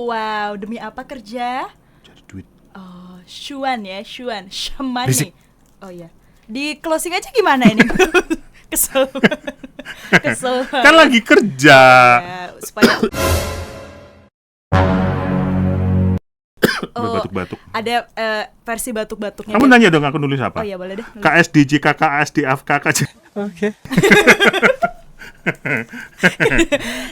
Wow, demi apa kerja? Cari duit. Oh, Shuan ya, Shuan, Shamani. Berisik. Oh iya. Di closing aja gimana ini? Kesel. Kesel. Kan lagi kerja. Ya, supaya Batuk-batuk. ada versi batuk-batuknya. Kamu nanya dong aku nulis apa? Oh iya, boleh deh. KSDJ, KKSD, AFKK. Oke.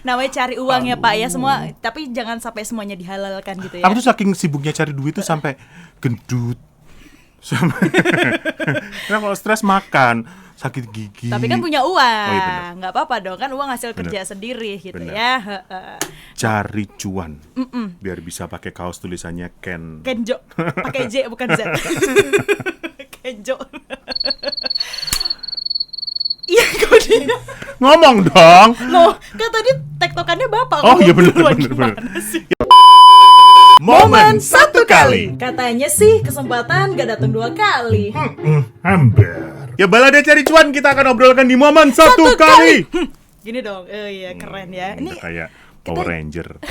Namanya cari uang ya Pak ya semua, tapi jangan sampai semuanya dihalalkan gitu ya. Aku tuh saking sibuknya cari duit tuh sampai gendut. Karena kalau stres makan, sakit gigi. Tapi kan punya uang, Oh, iya benar. nggak apa-apa dong, kan uang hasil kerja sendiri gitu ya. Cari cuan, biar bisa pakai kaos tulisannya Ken. Kenjo, pakai J bukan Z. Kenjo. Iya, kok dia Ngomong dong. loh, kan tadi tektokannya Bapak. Oh iya benar. Gimana sih? Momen satu kali. Katanya sih kesempatan gak datang 2 kali. Hampir. Ya balada cari cuan kita akan obrolkan di momen satu kali. Gini dong, iya keren ya. Ini Udah kayak Power Ranger.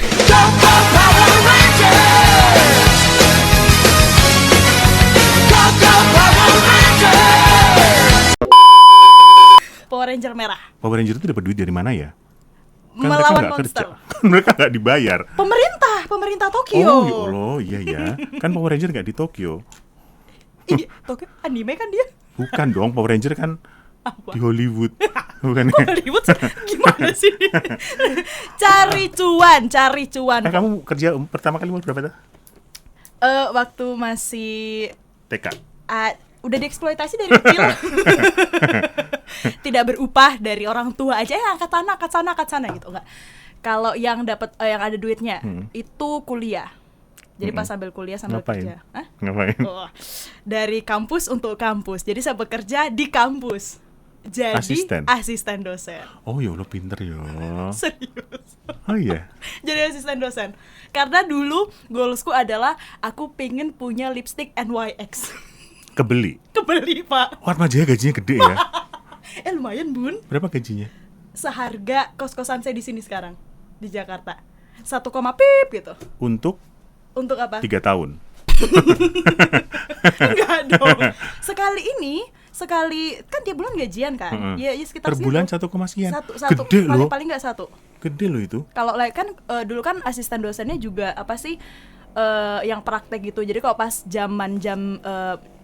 Power Ranger merah. Power Ranger itu dapat duit dari mana ya? Kan Melawan mereka nggak monster. kerja. Mereka nggak dibayar. Pemerintah Tokyo. Oh ya Allah, iya ya. Kan Power Ranger nggak di Tokyo. Iya, Tokyo anime kan dia. Bukan dong, Power Ranger kan Apa? di Hollywood. Bukan ya? Hollywood gimana sih? Cari cuan. Kamu kerja pertama kali umur berapa tuh? Waktu masih TK. udah dieksploitasi dari kecil. Tidak berupah dari orang tua aja, angkat sana gitu enggak. Kalau yang dapat yang ada duitnya itu kuliah. Jadi pas sambil kuliah sambil Ngapain? kerja. Hah? Ngapain? Oh, dari kampus untuk kampus. Jadi saya bekerja di kampus. Jadi asisten dosen. Oh ya Allah, pinter ya. Serius. Oh iya. Jadi asisten dosen. Karena dulu goalsku adalah aku pengen punya lipstick NYX. Kebeli. Kebeli Pak. Warna Jaya gajinya gede ya. Lumayan Bun. Berapa gajinya? Seharga kos-kosan saya di sini sekarang di Jakarta. 1, pip gitu. Untuk apa? 3 tahun. Enggak dong. Sekali kan tiap bulan gajian kan? Ya sekitar per bulan 1, sekian. Satu. Gede loh. Paling enggak 1. Gede loh itu. Kalau kan dulu kan asisten dosennya juga apa sih? Yang praktek gitu. Jadi kalau pas jam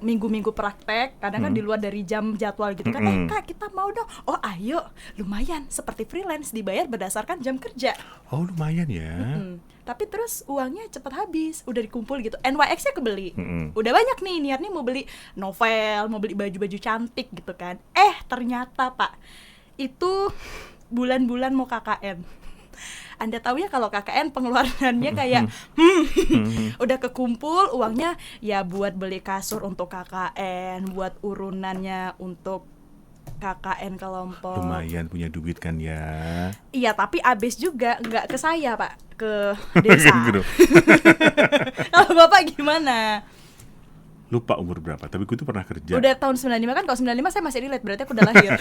minggu-minggu praktek, kadang kan di luar dari jam jadwal gitu kan. Kak, kita mau dong. Oh, ayo. Lumayan seperti freelance dibayar berdasarkan jam kerja. Oh, lumayan ya. Tapi terus uangnya cepet habis, udah dikumpul gitu. NYX-nya kebeli. Udah banyak nih niatnya mau beli novel, mau beli baju-baju cantik gitu kan. Ternyata Pak, itu bulan-bulan mau KKN. Anda tahu ya kalau KKN pengeluarannya kayak udah kekumpul uangnya ya buat beli kasur untuk KKN, buat urunannya untuk KKN kelompok. Lumayan punya duit kan ya. Iya, tapi abis juga nggak ke saya Pak, ke desa. Kalau Bapak gimana? Lupa umur berapa, tapi gue tuh pernah kerja. Udah tahun 95 kan, kalau 95 saya masih relate, berarti aku udah lahir.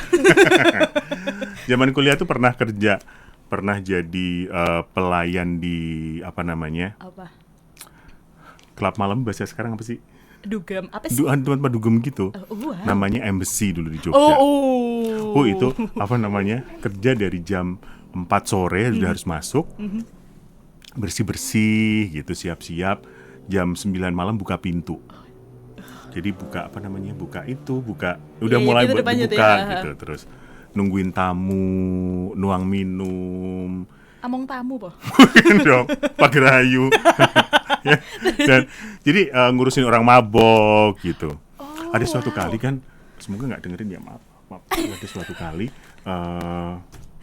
Zaman kuliah tuh pernah kerja. Pernah jadi pelayan di apa? Klub malam bahasa sekarang apa sih? Dugem, apa sih? Tempat dugem gitu. Wow. Namanya Embassy dulu di Jogja. Oh, Itu kerja dari jam 4 sore sudah harus masuk. Bersih-bersih gitu, siap-siap. Jam 9 malam buka pintu. Jadi buka udah mulai gitu buka ya. gitu. Terus nungguin tamu, nuang minum. Among tamu po. Dong, Pagrayu. Ya, dan jadi ngurusin orang mabok gitu. Ada suatu kali kan, semoga nggak dengerin ya, maaf. Ada suatu kali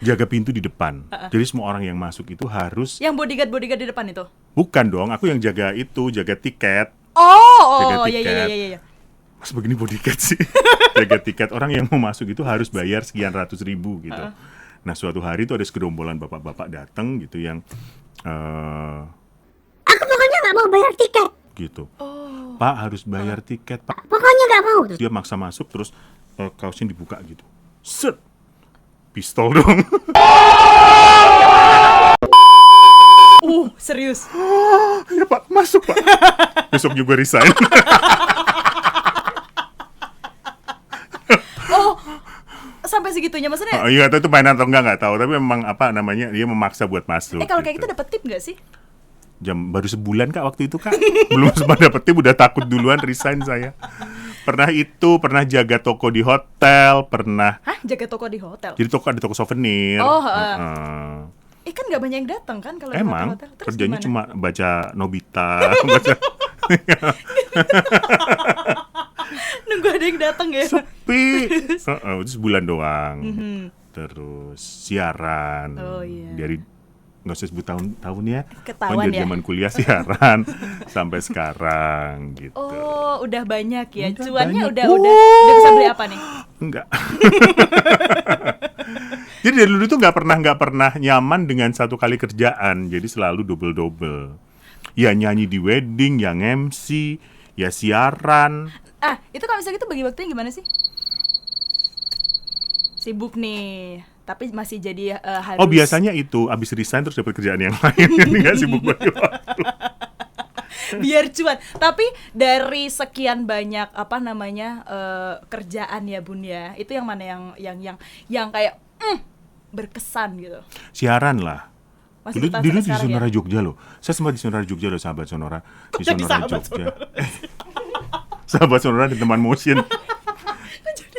jaga pintu di depan. Jadi semua orang yang masuk itu harus. Yang bodyguard di depan itu? Bukan dong, aku yang jaga tiket. Oh, iya. Mas begini bodyguard sih. Jaga tiket, orang yang mau masuk itu harus bayar sekian ratus ribu gitu. Nah suatu hari itu ada segerombolan bapak-bapak datang gitu yang aku pokoknya nggak mau bayar tiket gitu. Pak harus bayar tiket Pak. pokoknya nggak mau. Dia maksa masuk terus kaosnya dibuka gitu. Set, pistol dong. Serius Serius? Ya Pak, masuk Pak. Besok juga resign. Oh, sampai segitunya maksudnya? Iya, itu main atau nggak tahu. Tapi memang apa namanya, dia memaksa buat masuk. Kalau kayak gitu dapat tip nggak sih? Jam baru sebulan Kak waktu itu Kak. Belum sempat dapet tip, udah takut duluan resign saya. Pernah jaga toko di hotel, pernah. Hah? Jaga toko di hotel? Jadi ada toko souvenir. Oh, kan nggak banyak yang datang kan kalau di Emang hotel-hotel. Terus kerjanya gimana? cuma baca Nobita, baca Nunggu ada yang datang ya. sepi. Itu sebulan doang. Terus siaran. Oh, iya. Dari nggak usah sebut tahun ya. Ketahuan dari ya. zaman kuliah siaran sampai sekarang gitu. Oh, udah banyak ya. Udah Cuannya banyak. udah bisa beli apa nih? Enggak. Jadi dari dulu tuh nggak pernah nyaman dengan satu kali kerjaan. Jadi selalu double. Ya nyanyi di wedding, yang MC, ya siaran. Itu kalau misalnya gitu bagi waktunya gimana sih? Sibuk nih, tapi masih jadi harus. Oh biasanya itu abis resign terus dapat kerjaan yang lain. Nggak sibuk bagi waktu. Biar cuan. Tapi dari sekian banyak kerjaan ya Bun ya, itu yang mana yang kayak berkesan gitu? Siaran lah. Masih Dulu bertahan di sampai sekarang Sonora ya? Jogja loh. Saya sempat di Sonora Jogja loh, sahabat Sonora. Di Kok jadi Sonora sahabat Jogja. Sahabat Sonora di teman motion.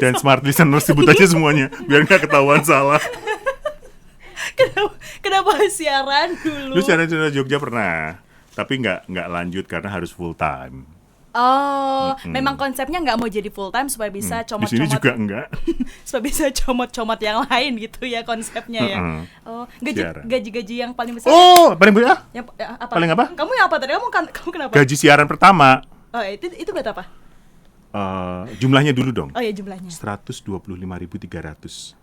Dan smart listener sebut aja semuanya biar nggak ketahuan salah. Kenapa siaran dulu? Lu siaran di Sonora Jogja pernah, tapi nggak lanjut karena harus full time. Oh, memang konsepnya nggak mau jadi full time supaya bisa Di sini comot-comot. juga enggak. Supaya bisa comot-comot yang lain gitu ya konsepnya ya. Oh, Siaran. gaji yang paling besar. Oh, paling besar? Apa? Paling apa? Kamu yang apa tadi? Kamu kenapa? Gaji siaran pertama. Oh, itu berapa apa? Jumlahnya dulu dong. Oh ya jumlahnya. 125.300.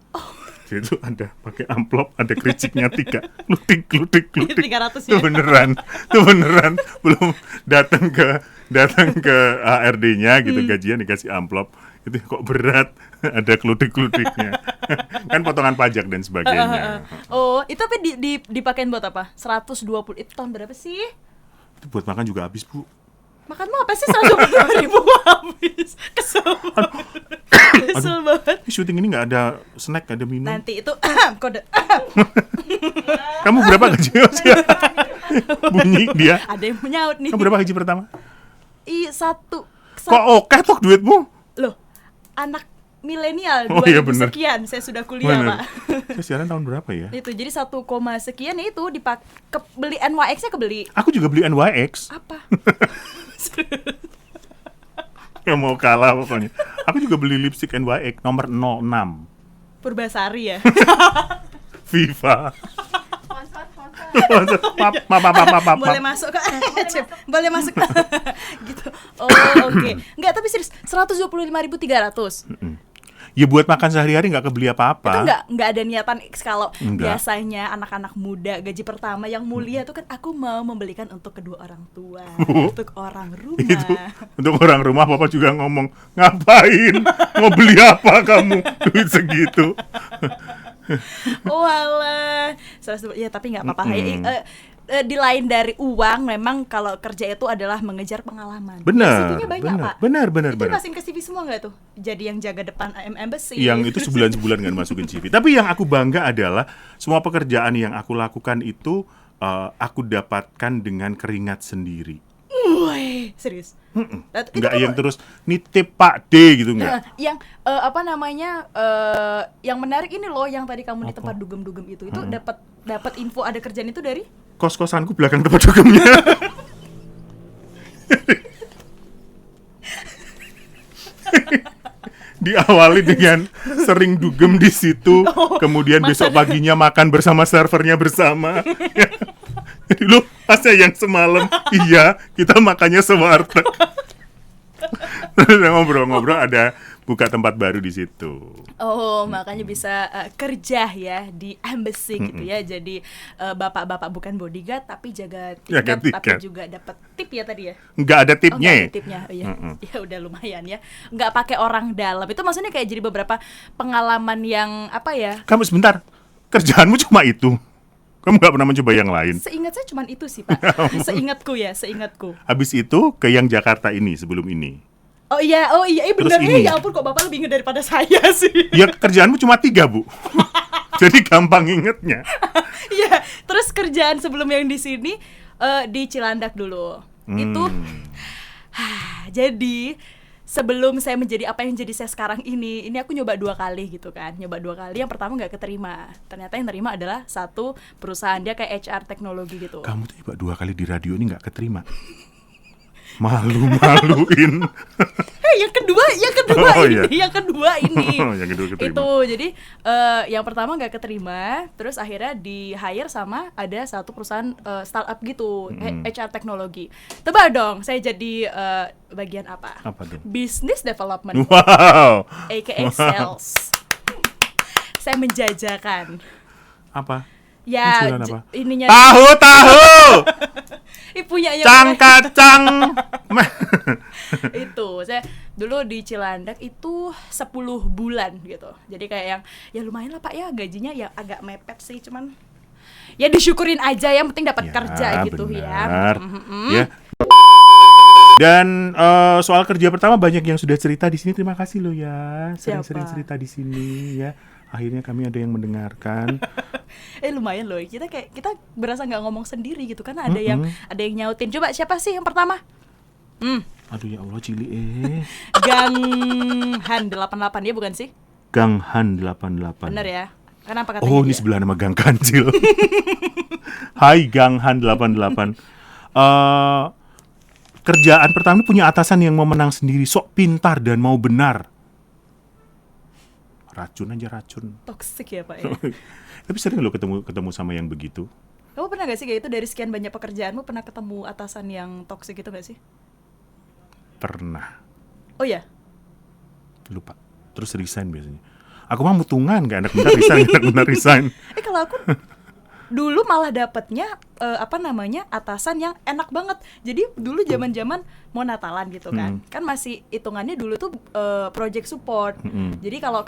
Itu ada pakai amplop, ada kericiknya 3. Klutik. 300 ya. Itu beneran. Belum datang ke HRD-nya gitu, gajian dikasih amplop. Itu kok berat, ada klutik-klutiknya. Kan potongan pajak dan sebagainya. Oh, itu tapi dipakein buat apa? 120. Itu tahun berapa sih? Itu buat makan juga habis, Bu. Makan mau apa sih 125.000 habis? Kesel banget. Ini syuting ini nggak ada snack, nggak ada minum. Nanti itu kode. Kamu berapa gaji? Bunyi dia. Ada yang menyaut nih. Kamu berapa gaji pertama? Satu. Kok oke tok duitmu? Loh, anak milenial Oh, 2000 iya bener. sekian saya sudah kuliah, Bener. Pak. Saya siaran tahun berapa ya? Itu jadi 1, sekian ya itu beli NYX-nya kebeli. Aku juga beli NYX. Apa? Yang mau kalah pokoknya. Aku juga beli lipstick NYX nomor 06. Purbasari ya. Viva. Boleh masuk ke boleh masuk gitu. Oh, oke. Enggak, tapi serius 125.300. Ya buat makan sehari-hari nggak kebeli apa-apa. Itu enggak ada niatan kalau Enggak. biasanya anak-anak muda gaji pertama yang mulia tuh kan aku mau membelikan untuk kedua orang tua, untuk orang rumah. Itu untuk orang rumah papa juga ngomong, ngapain? Mau beli apa kamu? Duit segitu. Oh alah. Ya tapi nggak apa-apa. Di lain dari uang, memang kalau kerja itu adalah mengejar pengalaman. Benar, CV-nya banyak, benar, Pak. benar. Itu masukin ke CV semua nggak tuh? Jadi yang jaga depan embassy. Yang itu sebulan-sebulan nggak masukin CV. Tapi yang aku bangga adalah semua pekerjaan yang aku lakukan itu aku dapatkan dengan keringat sendiri. Wih, serius. Nggak yang terus nitip Pak D gitu nggak. Yang yang menarik ini loh, yang tadi kamu di tempat dugem-dugem itu dapat info ada kerjaan itu dari Kos-kosanku belakang tempat dugemnya. Diawali dengan sering dugem di situ, kemudian besok paginya makan bersama servernya bersama. Jadi lu masa yang semalam, iya kita makannya sewarteg. Terus ngobrol-ngobrol, ada buka tempat baru di situ. Oh, makanya bisa kerja ya di embassy gitu ya. Jadi bapak-bapak bukan bodyguard tapi jaga tiket, tapi juga dapat tip ya tadi ya. Nggak ada tipnya. Oh, nggak ada tipnya. Oh, ya. Ya udah lumayan ya. Nggak pakai orang dalam. Itu maksudnya kayak jadi beberapa pengalaman yang apa ya? Kamu sebentar, kerjaanmu cuma itu. Kamu nggak pernah mencoba yang lain? Seingat saya cuman itu sih, Pak. Seingatku. Habis itu ke yang Jakarta ini sebelum ini. Oh iya, Terus bener. ini. Ya ampun, kok Bapak lebih ingat daripada saya sih. Ya kerjaanmu cuma 3, Bu. Jadi gampang ingetnya. Iya, terus kerjaan sebelum yang di sini di Cilandak dulu. Itu jadi sebelum saya menjadi apa yang jadi saya sekarang ini aku nyoba 2 kali gitu kan. Nyoba 2 kali, yang pertama nggak keterima. Ternyata yang terima adalah satu perusahaan, dia kayak HR teknologi gitu. Kamu tuh nyoba 2 kali di radio ini nggak keterima. Malu-maluin. Yang kedua Oh, ini, iya. yang kedua ini. Yang kedua keterima. Itu jadi yang pertama nggak keterima, terus akhirnya di hire sama ada satu perusahaan startup gitu, HR teknologi. Tebak dong, saya jadi bagian apa? Apa dong? Business development, Wow. aka sales. Saya menjajakan. Apa? Ya, Jualan apa? ininya Tahu. punyanya Cang kacang. itu saya dulu di Cilandak itu 10 bulan gitu, jadi kayak yang ya lumayan lah Pak ya, gajinya ya agak mepet sih, cuman ya disyukurin aja, yang penting dapat kerja gitu benar. ya. Ya. Dan soal kerja pertama banyak yang sudah cerita di sini. Terima kasih loh ya, sering-sering Siapa? cerita di sini ya. Akhirnya kami ada yang mendengarkan. Lumayan loh, kita berasa nggak ngomong sendiri gitu, karena ada yang nyautin. Coba siapa sih yang pertama? Aduh ya Allah, Cili Gang Han 88, dia bukan sih? Gang Han 88. Bener ya? Kenapa katanya Oh, ini dia? sebelah nama Gang Kancil. Hai Gang Han 88. Kerjaan pertama punya atasan yang mau menang sendiri, sok pintar dan mau benar. Racun aja racun. Toxic ya Pak ya? Tapi sering lo ketemu sama yang begitu. Kamu pernah gak sih kayak itu, dari sekian banyak pekerjaanmu pernah ketemu atasan yang toxic gitu gak sih? Pernah. Oh ya? Lupa. Terus resign biasanya. Aku mah mutungan, gak enak bentar resign. Kalau aku dulu malah dapetnya atasan yang enak banget. Jadi dulu zaman-zaman mau Natalan gitu kan. Kan masih hitungannya dulu tuh project support. Jadi kalau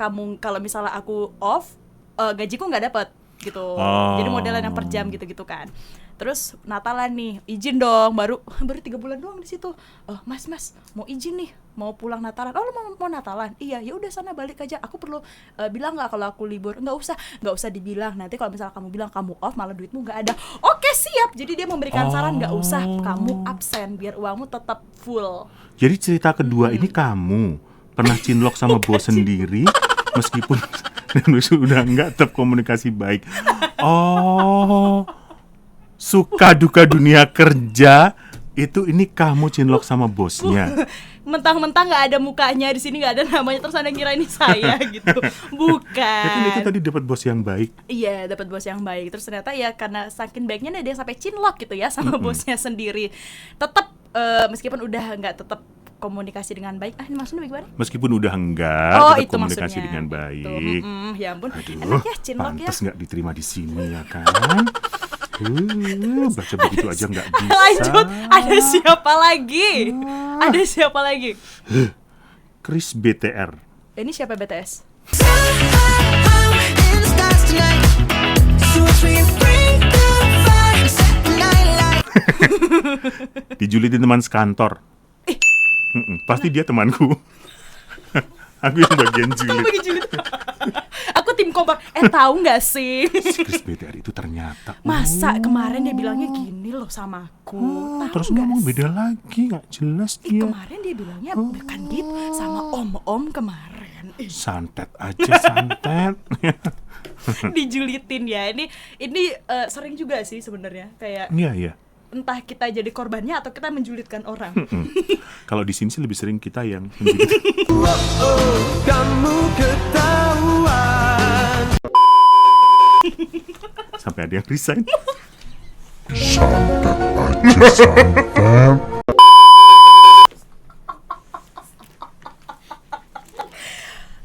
misalnya aku off, gajiku nggak dapet gitu. Jadi modelan yang per jam gitu-gitu kan. Terus Natalan nih, izin dong, baru 3 bulan doang di situ. Mas, mau izin nih, mau pulang Natalan. Oh, lu mau Natalan? Iya, ya udah sana balik aja. Aku perlu bilang nggak kalau aku libur? Nggak usah dibilang. Nanti kalau misalnya kamu bilang kamu off, malah duitmu nggak ada. Oke, siap. Jadi dia memberikan saran nggak usah kamu absen, biar uangmu tetap full. Jadi cerita kedua ini kamu pernah cinlok sama bos sendiri, meskipun sudah nggak tetap komunikasi baik. Oh, suka duka dunia kerja itu ini kamu cinlok sama bosnya. Mentang-mentang nggak ada mukanya di sini, nggak ada namanya, terus ada kira ini saya gitu. Bukan. Ya kan itu tadi dapat bos yang baik. Iya, dapat bos yang baik. Terus ternyata ya karena saking baiknya dia sampai cinlok gitu ya sama bosnya sendiri. Tetap meskipun udah nggak tetap komunikasi dengan baik. Ini maksudnya bagaimana? Meskipun udah enggak, tetap itu komunikasi maksudnya. dengan baik. Ya ampun. Aduh, Enak ya cinlok ya. pantas nggak diterima di sini ya kan? Baca begitu aja nggak bisa. Lanjut, ada siapa lagi? Ada siapa lagi? Chris BTR. Ini siapa BTS? Dijulitin teman sekantor. Pasti dia temanku. Aku yang bagian julid. Aku tim kompak. Tahu nggak sih? Chris BTR itu ternyata. Masa kemarin dia bilangnya gini loh sama aku. Tahu Terus nggak ngomong sih? beda lagi, nggak jelas dia. Kemarin dia bilangnya bukan gitu sama om kemarin. Santet aja santet. Dijulitin ya. Ini sering juga sih sebenarnya, kayak Iya. entah kita jadi korbannya atau kita menjulitkan orang. Kalau di sini sih lebih sering kita yang menjadi. Kamu ketahuan. Sampai ada yang resign.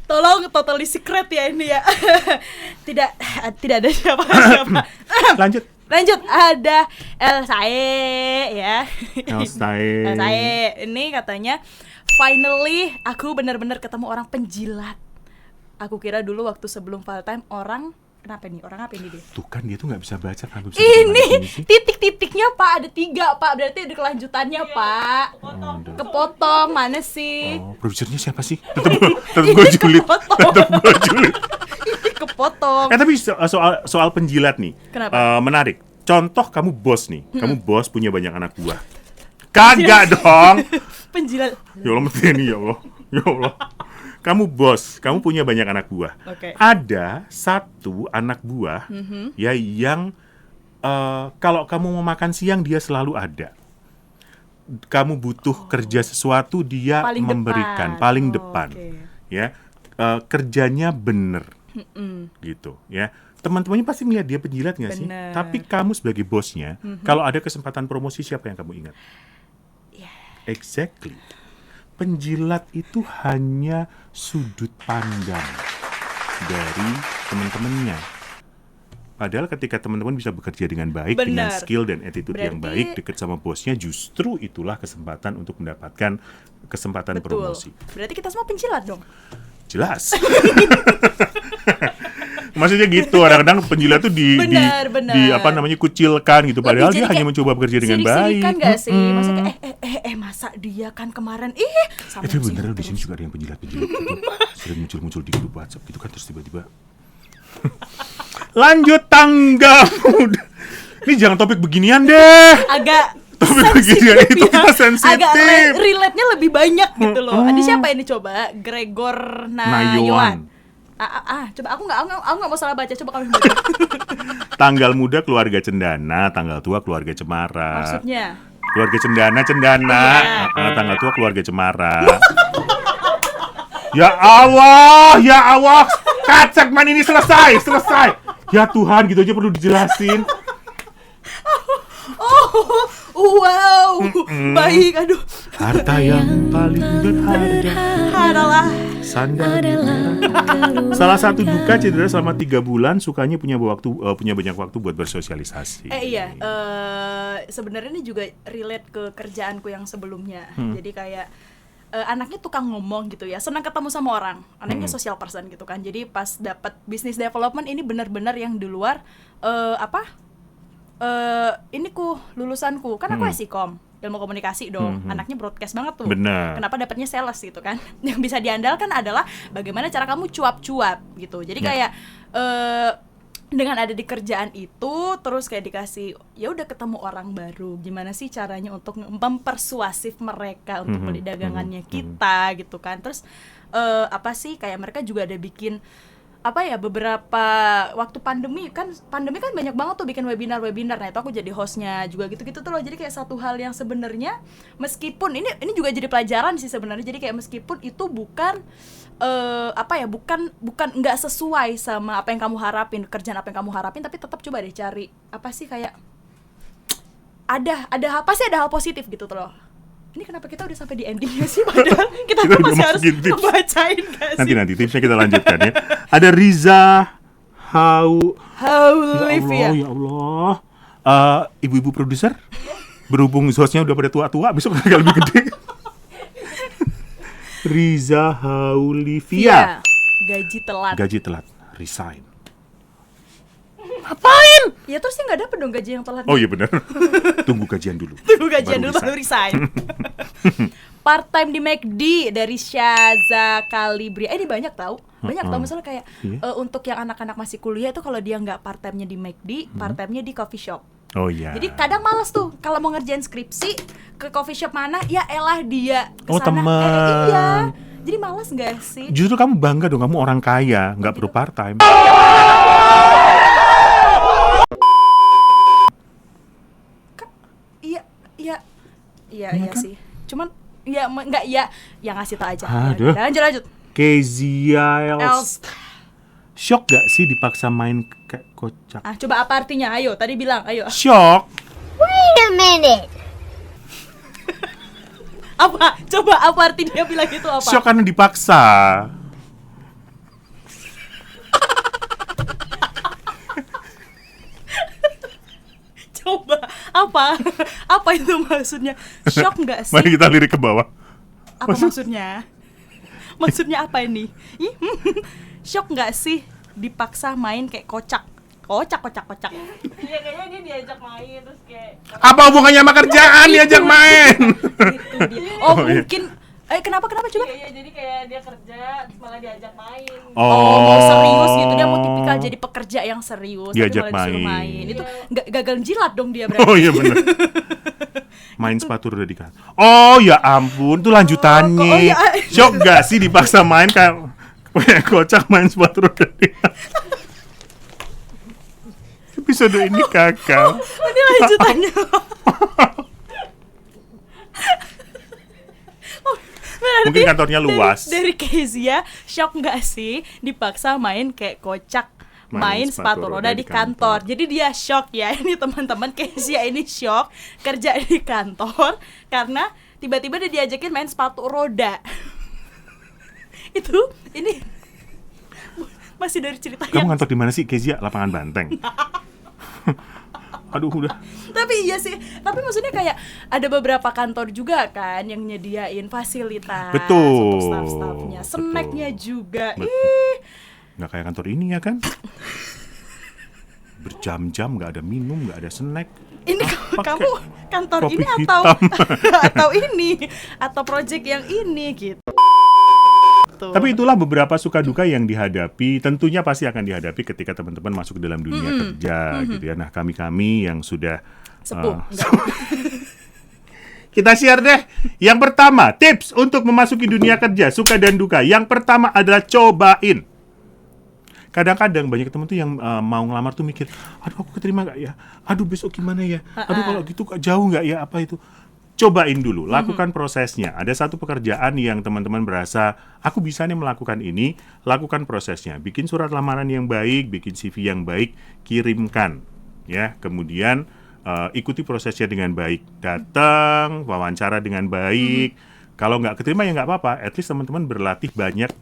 Tolong, totally secret ya ini ya. Tidak ada siapa. Lanjut, ada Elsae ya. Elsae ini katanya finally aku benar-benar ketemu orang penjilat. Aku kira dulu waktu sebelum full time orang Kenapa nih? Orang apa ini dia? Tuh kan dia tuh nggak bisa baca kan. Ini titik-titiknya Pak, ada 3 Pak, berarti ada kelanjutannya Pak. Kepotong, mana sih? Oh, produsernya siapa sih? Tetap gue julid. Tetap gue julid. Ini kepotong. Tapi soal penjilat nih, Kenapa? menarik. Contoh kamu bos nih, kamu bos punya banyak anak buah. Kagak dong. Penjilat. Ya Allah mesti ini ya Allah. Ya Allah. Kamu bos, kamu punya banyak anak buah. Oke. Ada satu anak buah ya yang kalau kamu mau makan siang dia selalu ada. Kamu butuh kerja sesuatu dia Paling memberikan depan. paling Oh, depan. oke. Ya. Kerjanya bener. Gitu ya. Teman-temannya pasti melihat dia penjilat nggak sih? Bener. Tapi kamu sebagai bosnya, kalau ada kesempatan promosi siapa yang kamu ingat? Exactly. Penjilat itu hanya sudut pandang dari teman-temannya. Padahal ketika teman-teman bisa bekerja dengan baik, dengan Benar. skill dan attitude yang Berarti- baik, dekat sama bosnya, justru itulah kesempatan untuk mendapatkan kesempatan Betul. promosi. Berarti kita semua penjilat dong. Jelas. Maksudnya gitu, kadang-kadang penjilat tuh Benar. kucilkan gitu. Padahal Lebih dia jadi hanya kayak mencoba bekerja dengan baik. sirik-sirikan nggak sih? Maksudnya masa dia kan kemarin sama Itu si beneran di terus. sini juga ada yang penjilat-penjilat gitu. Sering muncul-muncul di grup WhatsApp gitu kan, terus tiba-tiba lanjut tangga muda. Ini jangan topik beginian deh. Agak Topik beginian itu kita sensitif. agak relate-nya lebih banyak gitu loh. Ada siapa ini coba? Gregor Nayoan. Coba aku nggak mau salah baca. Coba kamu baca. Tanggal muda keluarga cendana, tanggal tua keluarga cemara. Maksudnya? Keluarga cendana. Tanggal tua keluarga cemara. Ya Allah, cut segmen ini selesai. Ya Tuhan, gitu aja perlu dijelasin. Wow, baik. Aduh, Harta yang paling berharga adalah sandal di tangan. Salah satu duka cedera selama 3 bulan, sukanya punya banyak waktu buat bersosialisasi. iya. Sebenarnya ini juga relate ke kerjaanku yang sebelumnya. Jadi kayak anaknya tukang ngomong gitu ya, senang ketemu sama orang, anaknya social person gitu kan. Jadi pas dapat business development ini benar-benar yang di luar lulusanku kan aku SIKOM, ilmu komunikasi dong. Anaknya broadcast banget tuh. Bener. Kenapa dapatnya sales gitu kan? Yang bisa diandalkan adalah bagaimana cara kamu cuap-cuap gitu. Jadi kayak dengan ada di kerjaan itu terus kayak dikasih ya udah ketemu orang baru, gimana sih caranya untuk mempersuasif mereka untuk beli dagangannya kita gitu kan. Terus kayak mereka juga ada bikin beberapa waktu pandemi kan banyak banget tuh bikin webinar. Nah itu aku jadi hostnya juga gitu tuh loh. Jadi kayak satu hal yang sebenarnya meskipun ini juga jadi pelajaran sih sebenarnya. Jadi kayak meskipun itu bukan bukan nggak sesuai sama apa yang kamu harapin, kerjaan apa yang kamu harapin, tapi tetap coba deh cari kayak ada hal positif gitu tuh loh. Ini kenapa kita udah sampai di endingnya sih, padahal kita Kita udah masih harus masukin tips. membacain gak sih? Nanti tipsnya kita lanjutkan ya. Ada Riza Olivia. Ya Allah. Ibu-ibu produser, berhubung hostnya udah pada tua-tua, besok agak lebih gede. Riza Olivia. Gaji telat. Resign. Ngapain? Ya terus dia nggak dapet dong gaji yang telat. Oh iya benar. Tunggu gajian dulu. Baru resign. Part time di McD dari Syaza Kalibria. Ini banyak tahu. Misalnya kayak untuk yang anak-anak masih kuliah itu kalau dia nggak part time-nya di McD, part time-nya di coffee shop. Oh iya. Jadi kadang malas tuh kalau mau ngerjain skripsi ke coffee shop mana, ya elah dia kesana. Oh, teman. Iya. Jadi malas nggak sih? Justru kamu bangga dong, kamu orang kaya, nggak perlu part time. Iya sih. Cuman nggak yang ngasih tau aja. Aduh. Lanjut. Kezia Els. Shock gak sih dipaksa main kayak kocak? Coba apa artinya? Ayo, tadi bilang, ayo. Shock. Wait a minute. Apa? Coba apa arti dia bilang itu apa? Shock karena dipaksa. Coba apa itu maksudnya? Shock nggak sih? Mari kita lirik ke bawah. Apa maksudnya? Maksudnya apa ini? Shock nggak sih? dipaksa main kayak kocak. Kocak. Iya, kayaknya dia diajak main terus kayak Apa hubungannya sama kerjaan diajak main? gitu dia. Oh, Oh, iya. mungkin kenapa coba? Iya, jadi kayak dia kerja terus malah diajak main. Mau serius gitu, dia mau tipikal jadi pekerja yang serius Diajak tapi malah disuruh main. main. Itu gagal jilat dong dia berarti. Oh iya benar. Main sepatu roda di kantor. Oh ya ampun, itu lanjutannya. Oh, iya. Shock gak sih dipaksa main kayak kocak main sepatu roda di kantor? Episode ini kakak. Ini lanjutannya. Berarti Mungkin kantornya luas. Dari Kezia, shock nggak sih dipaksa main kayak kocak main sepatu roda di kantor. Jadi dia shock ya, ini teman-teman, Kezia ini shock kerja di kantor karena tiba-tiba dia diajakin main sepatu roda. Ini masih dari cerita Kamu yang kantor di mana sih, Kezia? Lapangan Banteng. Aduh udah. tapi iya sih, tapi maksudnya kayak ada beberapa kantor juga kan yang nyediain fasilitas Betul. untuk staff-staffnya, snacknya juga. Betul. Ih, Nggak kayak kantor ini ya kan? Berjam-jam nggak ada minum, nggak ada snack. ini pakai kamu kantor kopi ini atau hitam. atau ini atau project yang ini gitu. Tapi itulah beberapa suka duka yang dihadapi, tentunya pasti akan dihadapi ketika teman-teman masuk ke dalam dunia kerja gitu ya. Nah, kami-kami yang sudah Sepuh, enggak. kita share deh. Yang pertama, tips untuk memasuki dunia kerja, suka dan duka. Yang pertama adalah cobain. Kadang-kadang banyak teman tuh yang mau ngelamar tuh mikir, aduh aku keterima nggak ya? Aduh besok gimana ya? Aduh kalau gitu jauh nggak ya? Apa itu? Cobain dulu, lakukan prosesnya. Ada satu pekerjaan yang teman-teman berasa, aku bisa nih melakukan ini, lakukan prosesnya. Bikin surat lamaran yang baik, bikin CV yang baik, kirimkan. Ya, kemudian ikuti prosesnya dengan baik. Datang, wawancara dengan baik. Kalau nggak keterima ya nggak apa-apa. At least teman-teman berlatih banyak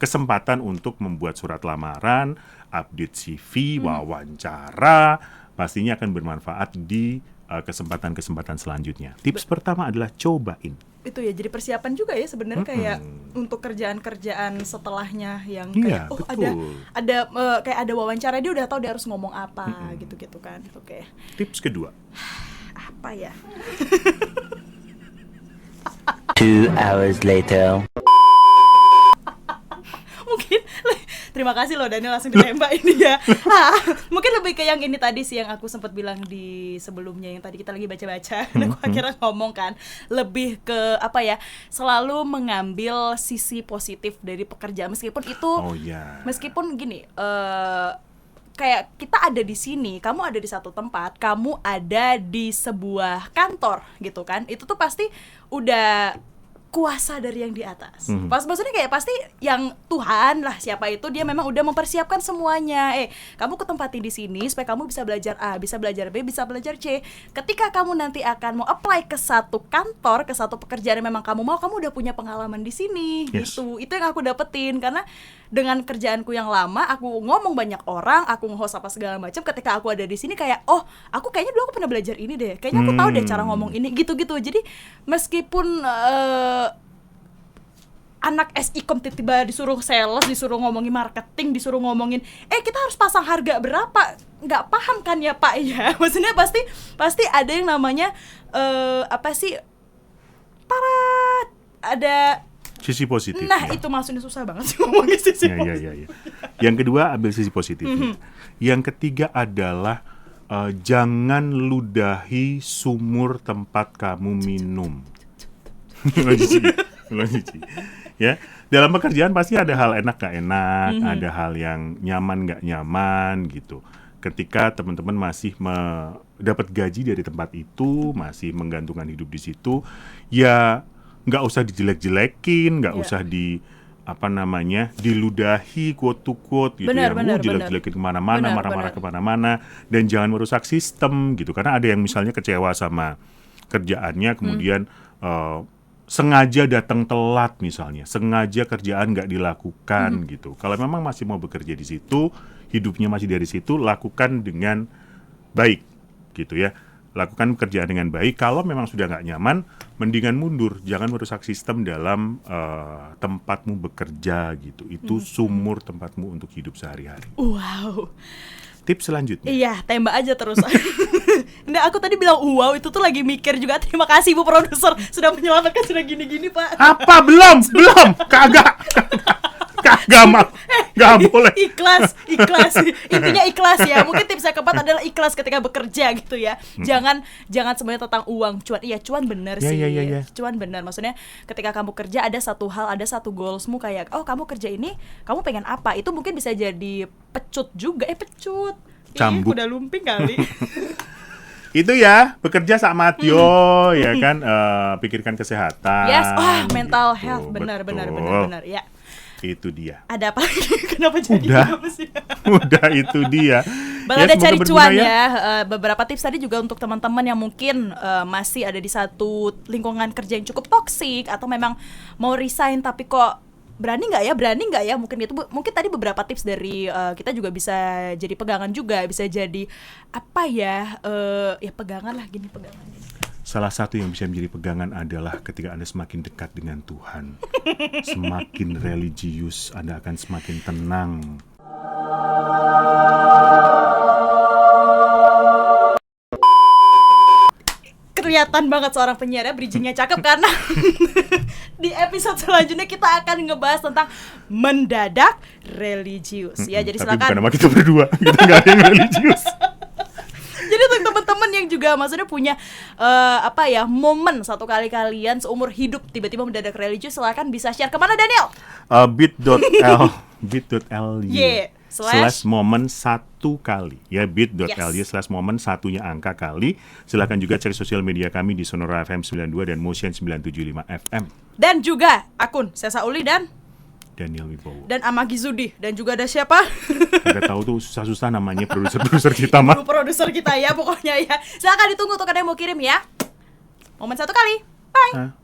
kesempatan untuk membuat surat lamaran, update CV, wawancara. Pastinya akan bermanfaat di kesempatan-kesempatan selanjutnya. Tips pertama adalah cobain. Itu ya jadi persiapan juga ya sebenarnya kayak untuk kerjaan-kerjaan setelahnya yang kayak Iya, ada kayak ada wawancara, dia udah tahu dia harus ngomong apa gitu-gitu kan. Oke. Tips kedua. Apa ya? 2 hours later. Mungkin terima kasih loh Daniel langsung ditembak ini ya. Mungkin lebih ke yang ini tadi sih yang aku sempat bilang di sebelumnya yang tadi kita lagi baca-baca dan aku akhirnya ngomong kan, lebih ke apa ya, selalu mengambil sisi positif dari pekerjaan meskipun itu meskipun gini kayak kita ada di sini, kamu ada di satu tempat, kamu ada di sebuah kantor gitu kan, itu tuh pasti udah kuasa dari yang di atas. Maksudnya kayak pasti yang Tuhan lah siapa itu, dia memang udah mempersiapkan semuanya. Kamu ketempati di sini supaya kamu bisa belajar A, bisa belajar B, bisa belajar C. Ketika kamu nanti akan mau apply ke satu kantor, ke satu pekerjaan yang memang kamu mau, kamu udah punya pengalaman di sini. Gitu. Itu yang aku dapetin karena dengan kerjaanku yang lama, aku ngomong banyak orang, aku nge-host apa segala macam. Ketika aku ada di sini kayak, oh, aku kayaknya dulu aku pernah belajar ini deh. Kayaknya aku tahu deh cara ngomong ini, gitu-gitu. Jadi meskipun anak SIKOM tiba-tiba disuruh sales, disuruh ngomongin marketing, disuruh ngomongin kita harus pasang harga berapa, nggak paham kan ya Pak ya. Maksudnya pasti ada yang namanya apa sih, ada sisi positif. nah itu maksudnya susah banget sih ngomongin sisi positif. Ya. Yang kedua ambil sisi positifnya. Yang ketiga adalah jangan ludahi sumur tempat kamu minum. Cici. Ya, dalam pekerjaan pasti ada hal enak gak enak, ada hal yang nyaman gak nyaman gitu. Ketika teman-teman masih dapat gaji dari tempat itu, masih menggantungkan hidup di situ, ya nggak usah dijelek-jelekin, nggak usah diludahi quote to quote gitu, jelek-jelekin kemana-mana, marah-marah kemana-mana, dan jangan merusak sistem gitu. Karena ada yang misalnya kecewa sama kerjaannya, kemudian sengaja datang telat misalnya, sengaja kerjaan nggak dilakukan gitu. Kalau memang masih mau bekerja di situ, hidupnya masih dari situ, lakukan dengan baik gitu ya. lakukan pekerjaan dengan baik. Kalau memang sudah nggak nyaman, mendingan mundur. Jangan merusak sistem dalam tempatmu bekerja gitu. Itu sumur tempatmu untuk hidup sehari-hari. Wow. Tips selanjutnya. Iya, tembak aja terus. Nggak, aku tadi bilang wow, itu tuh lagi mikir juga. Terima kasih Bu Produser sudah menyelamatkan, sudah gini-gini Pak. Apa? Belum, kagak mah, nggak boleh. Ikhlas. Intinya ikhlas ya. Mungkin tips yang keempat adalah ikhlas ketika bekerja gitu ya. Jangan semuanya tentang uang, cuan. Iya, cuan bener sih. Iya. Cuan bener. Maksudnya ketika kamu kerja ada satu hal, ada satu goalsmu kayak, oh kamu kerja ini, kamu pengen apa? Itu mungkin bisa jadi pecut juga. Pecut. Cambuk. Udah lumping kali. Itu ya, bekerja sama Matio, ya kan, pikirkan kesehatan. Yes, mental gitu. health, benar. Ya. Itu dia. Ada apa lagi? Kenapa jadi Udah. kenapa sih? Udah, itu dia. Balada semoga cari berguna cuan ya. Beberapa tips tadi juga untuk teman-teman yang mungkin masih ada di satu lingkungan kerja yang cukup toksik atau memang mau resign tapi kok berani nggak ya mungkin gitu. Mungkin tadi beberapa tips dari kita juga bisa jadi pegangan juga, bisa jadi apa ya, ya pegangan lah, gini pegangan. Salah satu yang bisa menjadi pegangan adalah ketika Anda semakin dekat dengan Tuhan, semakin religius, Anda akan semakin tenang. Kelihatan banget seorang penyiar ya, bridgingnya cakep karena di episode selanjutnya kita akan ngebahas tentang mendadak religius ya. Jadi Tapi bukan silakan. nama kita berdua, kita nggak ada yang religius. Jadi untuk teman-teman yang juga maksudnya punya momen satu kali kalian seumur hidup tiba-tiba mendadak religius, silakan bisa share kemana Daniel? bit.ly/momen satu kali ya, bit.ly/momen satunya angka kali. Silakan juga cek sosial media kami di Sonora FM 92 dan Motion 975 FM. Dan juga akun Sesa Uli dan Daniel Wibowo. dan Amagi Zudi, dan juga ada siapa? Nggak tahu tuh, susah-susah namanya produser kita mah. Ibu produser kita ya pokoknya ya. Silakan ditunggu untuk ada yang mau kirim ya. Momen satu kali. Bye.